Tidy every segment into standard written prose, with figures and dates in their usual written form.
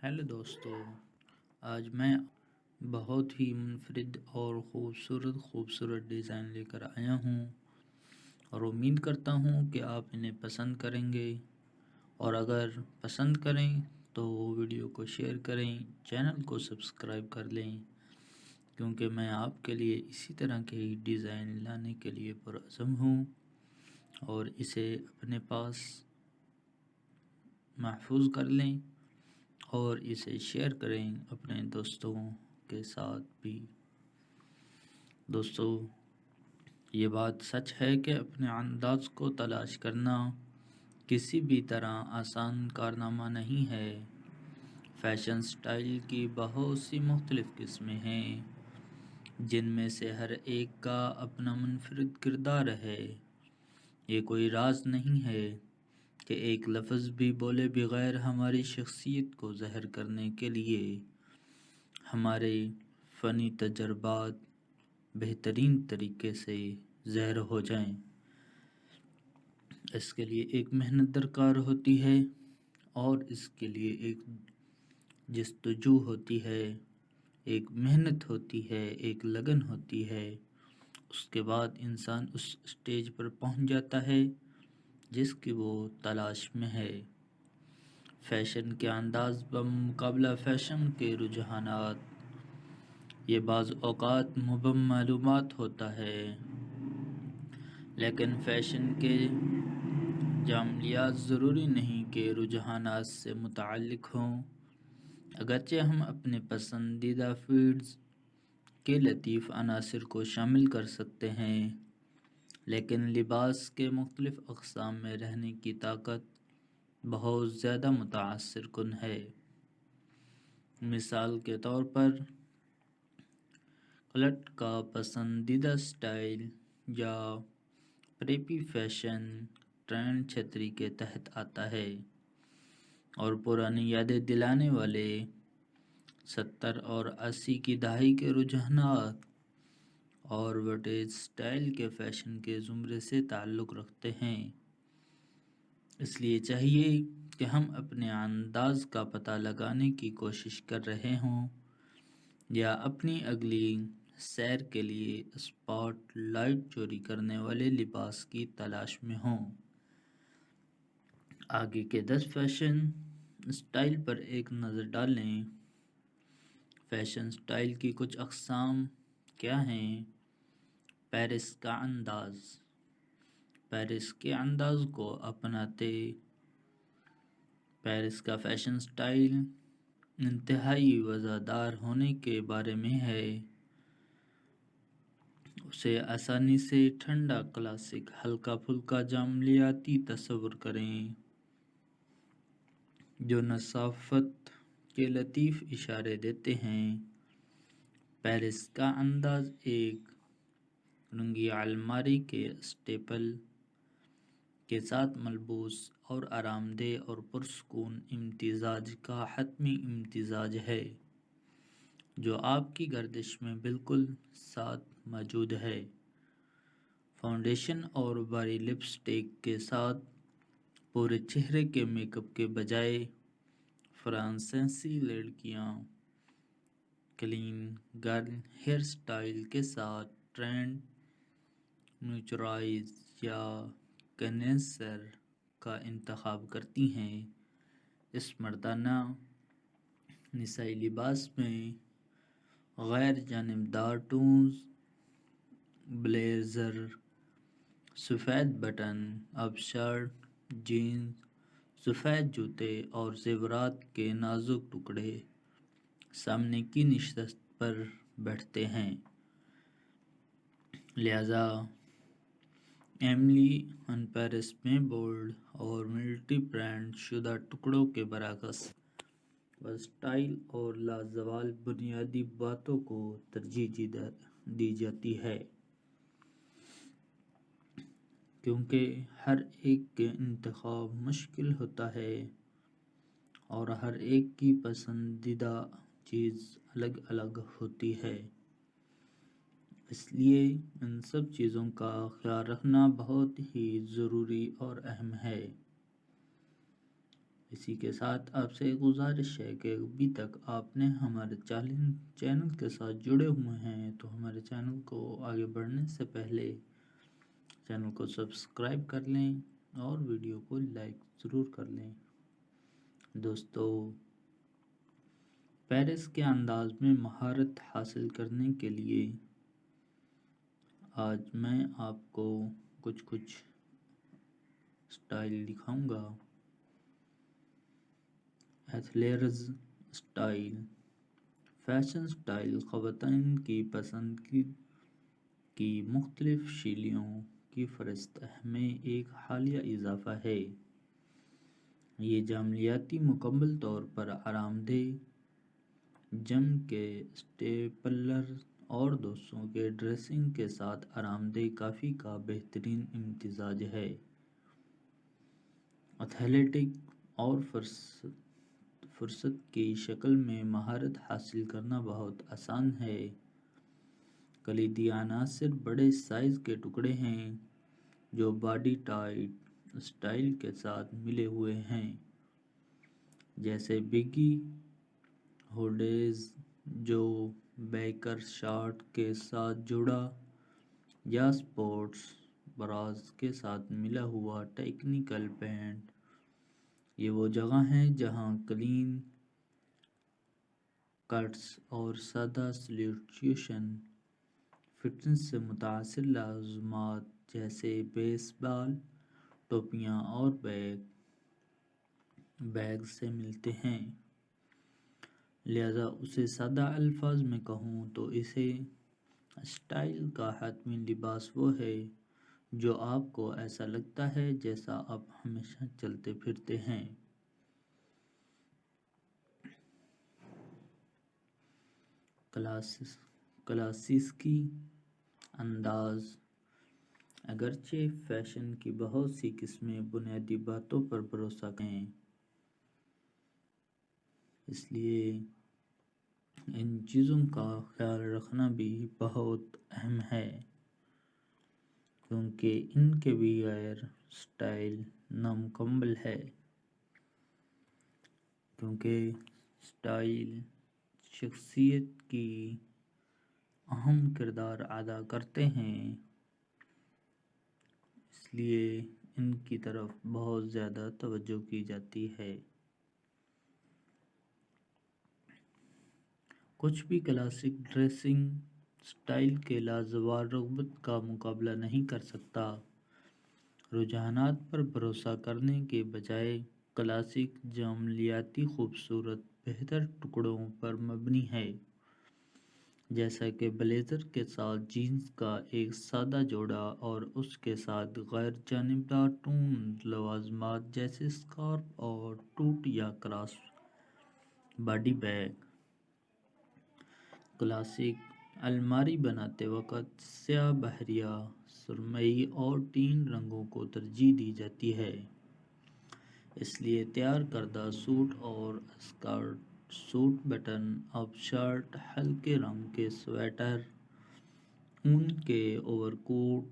Hello دوستو، آج میں بہت ہی منفرد اور خوبصورت ڈیزائن لے کر آیا ہوں اور امید کرتا ہوں کہ آپ انہیں پسند کریں گے، اور اگر پسند کریں تو ویڈیو کو شیئر کریں، چینل کو سبسکرائب کر لیں، کیونکہ میں آپ کے لیے اسی طرح کے ہی ڈیزائن لانے کے لیے پرعزم ہوں، اور اسے اپنے پاس محفوظ کر لیں اور اسے شیئر کریں اپنے دوستوں کے ساتھ بھی۔ دوستو، یہ بات سچ ہے کہ اپنے انداز کو تلاش کرنا کسی بھی طرح آسان کارنامہ نہیں ہے۔ فیشن سٹائل کی بہت سی مختلف قسمیں ہیں، جن میں سے ہر ایک کا اپنا منفرد کردار ہے۔ یہ کوئی راز نہیں ہے کہ ایک لفظ بھی بولے بغیر ہماری شخصیت کو ظاہر کرنے کے لیے ہمارے فنی تجربات بہترین طریقے سے ظاہر ہو جائیں۔ اس کے لیے ایک محنت درکار ہوتی ہے، اور اس کے لیے ایک جستجو ہوتی ہے، ایک محنت ہوتی ہے، ایک لگن ہوتی ہے۔ اس کے بعد انسان اس سٹیج پر پہنچ جاتا ہے جس کی وہ تلاش میں ہے۔ فیشن کے انداز بمقابلہ فیشن کے رجحانات، یہ بعض اوقات مبہم معلومات ہوتا ہے، لیکن فیشن کے جاملیات ضروری نہیں کہ رجحانات سے متعلق ہوں۔ اگرچہ ہم اپنے پسندیدہ فیڈز کے لطیف عناصر کو شامل کر سکتے ہیں، لیکن لباس کے مختلف اقسام میں رہنے کی طاقت بہت زیادہ متاثر کن ہے۔ مثال کے طور پر، کلٹ کا پسندیدہ سٹائل یا پریپی فیشن ٹرینڈ چھتری کے تحت آتا ہے، اور پرانی یادیں دلانے والے 70 اور 80 کی دہائی کے رجحانات اور وٹیج سٹائل کے فیشن کے زمرے سے تعلق رکھتے ہیں۔ اس لیے چاہیے کہ ہم اپنے انداز کا پتہ لگانے کی کوشش کر رہے ہوں یا اپنی اگلی سیر کے لیے اسپاٹ لائٹ چوری کرنے والے لباس کی تلاش میں ہوں۔ آگے کے 10 فیشن سٹائل پر ایک نظر ڈالیں۔ فیشن سٹائل کی کچھ اقسام کیا ہیں؟ پیرس کا انداز۔ پیرس کے انداز کو اپناتے پیرس کا فیشن سٹائل انتہائی وزادار ہونے کے بارے میں ہے۔ اسے آسانی سے ٹھنڈا کلاسک ہلکا پھلکا جاملیاتی تصور کریں، جو نثافت کے لطیف اشارے دیتے ہیں۔ پیرس کا انداز ایک رنگی الماری کے اسٹیپل کے ساتھ ملبوس اور آرام دہ اور پرسکون امتزاج کا حتمی امتزاج ہے، جو آپ کی گردش میں بالکل ساتھ موجود ہے۔ فاؤنڈیشن اور بھاری لپسٹک کے ساتھ پورے چہرے کے میک اپ کے بجائے، فرانسیسی لڑکیاں کلین گرل ہیئر سٹائل کے ساتھ ٹرینڈ نیچرائز یا کنڈنسر کا انتخاب کرتی ہیں۔ اس مردانہ نسائی لباس میں غیر جانبدار ٹونز، بلیزر، سفید بٹن اپ شرٹ، جینز، سفید جوتے اور زیورات کے نازک ٹکڑے سامنے کی نشست پر بیٹھتے ہیں۔ لہذا ایملی ان پیرس میں بولڈ اور ملٹی پرنٹ شدہ ٹکڑوں کے برعکس ورسٹائل اور لازوال بنیادی باتوں کو ترجیح دی جاتی ہے، کیونکہ ہر ایک کے انتخاب مشکل ہوتا ہے اور ہر ایک کی پسندیدہ چیز الگ الگ ہوتی ہے۔ اس لیے ان سب چیزوں کا خیال رکھنا بہت ہی ضروری اور اہم ہے۔ اسی کے ساتھ آپ سے گزارش ہے کہ ابھی تک آپ نے ہمارے چینل کے ساتھ جڑے ہوئے ہیں تو ہمارے چینل کو آگے بڑھنے سے پہلے چینل کو سبسکرائب کر لیں اور ویڈیو کو لائک ضرور کر لیں۔ دوستو، پیرس کے انداز میں مہارت حاصل کرنے کے لیے آج میں آپ کو کچھ سٹائل دکھاؤں گا۔ ایتھلیرز سٹائل، فیشن سٹائل خواتین کی پسند کی مختلف شیلیوں کی فہرست میں ایک حالیہ اضافہ ہے۔ یہ جامعیتی مکمل طور پر آرام دہ جم کے اسٹیپلر اور دوستوں کے ڈریسنگ کے ساتھ آرام دہ کافی کا بہترین امتزاج ہے۔ ایتھلیٹک اور فرصت کی شکل میں مہارت حاصل کرنا بہت آسان ہے۔ کلیدی عناصر بڑے سائز کے ٹکڑے ہیں جو باڈی ٹائٹ سٹائل کے ساتھ ملے ہوئے ہیں، جیسے بیگی ہوڈیز جو بیکر شارٹ کے ساتھ جڑا یا سپورٹس براز کے ساتھ ملا ہوا ٹیکنیکل پینٹ۔ یہ وہ جگہ ہیں جہاں کلین کٹس اور سادہ سلیوشن فٹنس سے متاثر لازمات جیسے بیس بال ٹوپیاں اور بیگ سے ملتے ہیں۔ لہذا اسے سادہ الفاظ میں کہوں تو اسے سٹائل کا حتمی لباس وہ ہے جو آپ کو ایسا لگتا ہے جیسا آپ ہمیشہ چلتے پھرتے ہیں۔ کلاسیکی انداز، اگرچہ فیشن کی بہت سی قسمیں بنیادی باتوں پر بھروسہ کرتے ہیں، اس لیے ان چیزوں کا خیال رکھنا بھی بہت اہم ہے، کیونکہ ان کے بغیر سٹائل نامکمل ہے۔ کیونکہ سٹائل شخصیت کی اہم کردار ادا کرتے ہیں، اس لیے ان کی طرف بہت زیادہ توجہ کی جاتی ہے۔ کچھ بھی کلاسک ڈریسنگ سٹائل کے لازوال رغبت کا مقابلہ نہیں کر سکتا۔ رجحانات پر بھروسہ کرنے کے بجائے کلاسک جامعیتی خوبصورت بہتر ٹکڑوں پر مبنی ہے، جیسا کہ بلیزر کے ساتھ جینز کا ایک سادہ جوڑا اور اس کے ساتھ غیر جانبدار ٹون لوازمات جیسے سکارف اور ٹوٹ یا کراس باڈی بیگ۔ کلاسک الماری بناتے وقت سیاہ، بحریہ، سرمئی اور ٹین رنگوں کو ترجیح دی جاتی ہے، اس لیے تیار کردہ سوٹ اور skirt, suit button up shirt, ہلکے رنگ کے سویٹر، اون کے اوور کوٹ،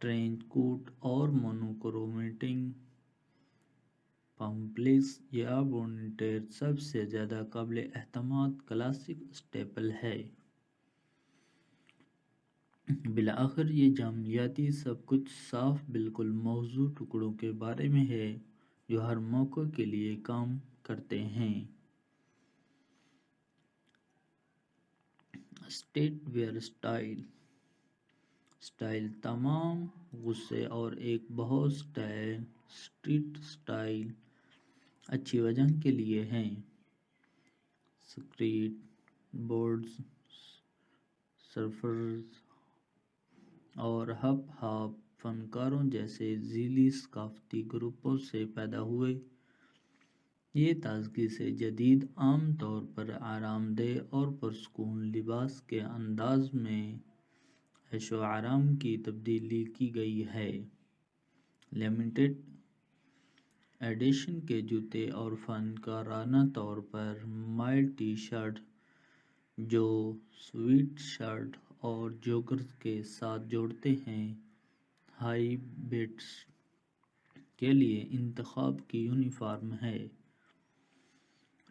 ٹرینچ کوٹ اور مونوکرومیٹک پامپلز یا بونیٹیر سب سے زیادہ قابل اعتماد کلاسک اسٹیپل ہے۔ بالآخر یہ جامعیتی سب کچھ صاف بالکل موزوں ٹکڑوں کے بارے میں ہے جو ہر موقع کے لیے کام کرتے ہیں۔ اسٹریٹ ویئر سٹائل تمام غصے اور ایک بہت اسٹریٹ سٹائل اچھی وجہ کے لیے ہیں۔ سکیٹ بورڈز، سرفرز اور ہپ ہاپ فنکاروں جیسے ذیلی ثقافتی گروپوں سے پیدا ہوئے، یہ تازگی سے جدید، عام طور پر آرام دہ اور پرسکون لباس کے انداز میں عیش و آرام کی تبدیل کی گئی ہے۔ لمیٹڈ ایڈیشن کے جوتے اور فنکارانہ طور پر مائل ٹی شرٹ جو سویٹ شرٹ اور جوگرز کے ساتھ جوڑتے ہیں، ہائی بیٹس کے لیے انتخاب کی یونیفارم ہے۔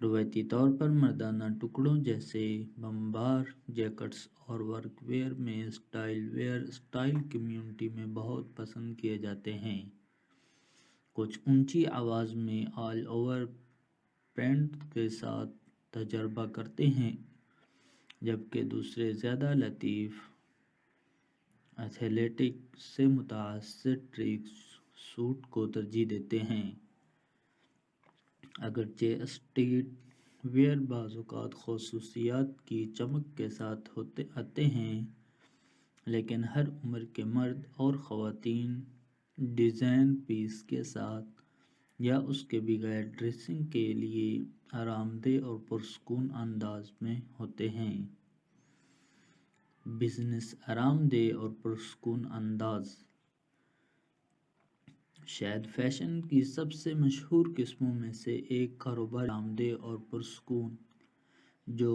روایتی طور پر مردانہ ٹکڑوں جیسے بمبار جیکٹس اور ورک ویئر میں اسٹائل ویئر اسٹائل کمیونٹی میں بہت پسند کیے جاتے ہیں۔ کچھ اونچی آواز میں آل اوور پرنٹ کے ساتھ تجربہ کرتے ہیں، جبکہ دوسرے زیادہ لطیف ایتھلیٹک سے متاثر ٹریک سوٹ کو ترجیح دیتے ہیں۔ اگرچہ اسٹریٹ ویئر بعض اوقات خصوصیات کی چمک کے ساتھ آتے ہیں، لیکن ہر عمر کے مرد اور خواتین ڈیزائن پیس کے ساتھ یا اس کے بغیر ڈریسنگ کے لیے آرام دہ اور پرسکون انداز میں ہوتے ہیں۔ بزنس آرام دہ اور پرسکون انداز شاید فیشن کی سب سے مشہور قسموں میں سے ایک کاروباری آرام دہ اور پرسکون، جو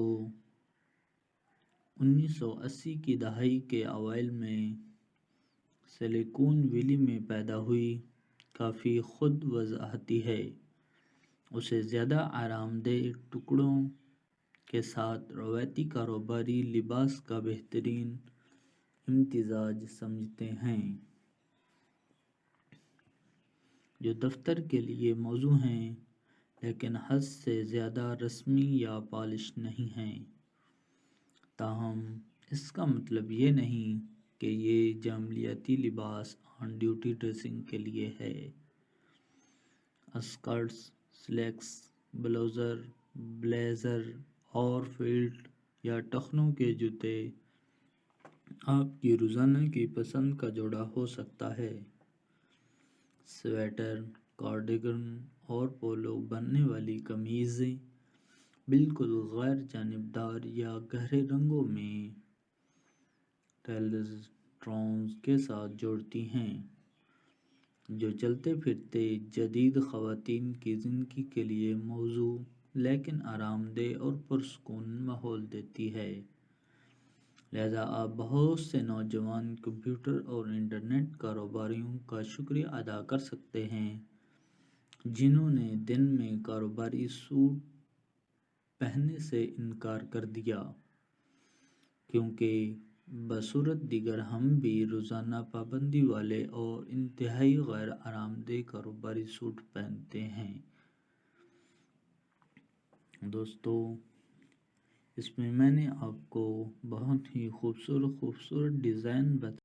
1980 کی دہائی کے اوائل میں سلیکون ویلی میں پیدا ہوئی، کافی خود وضاحتی ہے۔ اسے زیادہ آرام دہ ٹکڑوں کے ساتھ روایتی کاروباری لباس کا بہترین امتزاج سمجھتے ہیں، جو دفتر کے لیے موزوں ہیں لیکن حد سے زیادہ رسمی یا پالش نہیں ہیں۔ تاہم اس کا مطلب یہ نہیں کہ یہ جامعیتی لباس آن ڈیوٹی ڈریسنگ کے لیے ہے۔ اسکرٹس، سلیکس، بلوزر، بلیزر اور فیلٹ یا ٹخنوں کے جوتے آپ کی روزانہ کی پسند کا جوڑا ہو سکتا ہے۔ سویٹر، کارڈیگن اور پولو بننے والی قمیضیں بالکل غیر جانبدار یا گہرے رنگوں میں ٹیلز ٹونز کے ساتھ جوڑتی ہیں، جو چلتے پھرتے جدید خواتین کی زندگی کے لیے موزوں لیکن آرام دہ اور پرسکون ماحول دیتی ہے۔ لہذا آپ بہت سے نوجوان کمپیوٹر اور انٹرنیٹ کاروباریوں کا شکریہ ادا کر سکتے ہیں، جنہوں نے دن میں کاروباری سوٹ پہننے سے انکار کر دیا، کیونکہ بصورت دیگر ہم بھی روزانہ پابندی والے اور انتہائی غیر آرام دہ کاروباری سوٹ پہنتے ہیں۔ دوستو، اس میں نے آپ کو بہت ہی خوبصورت ڈیزائن بتایا۔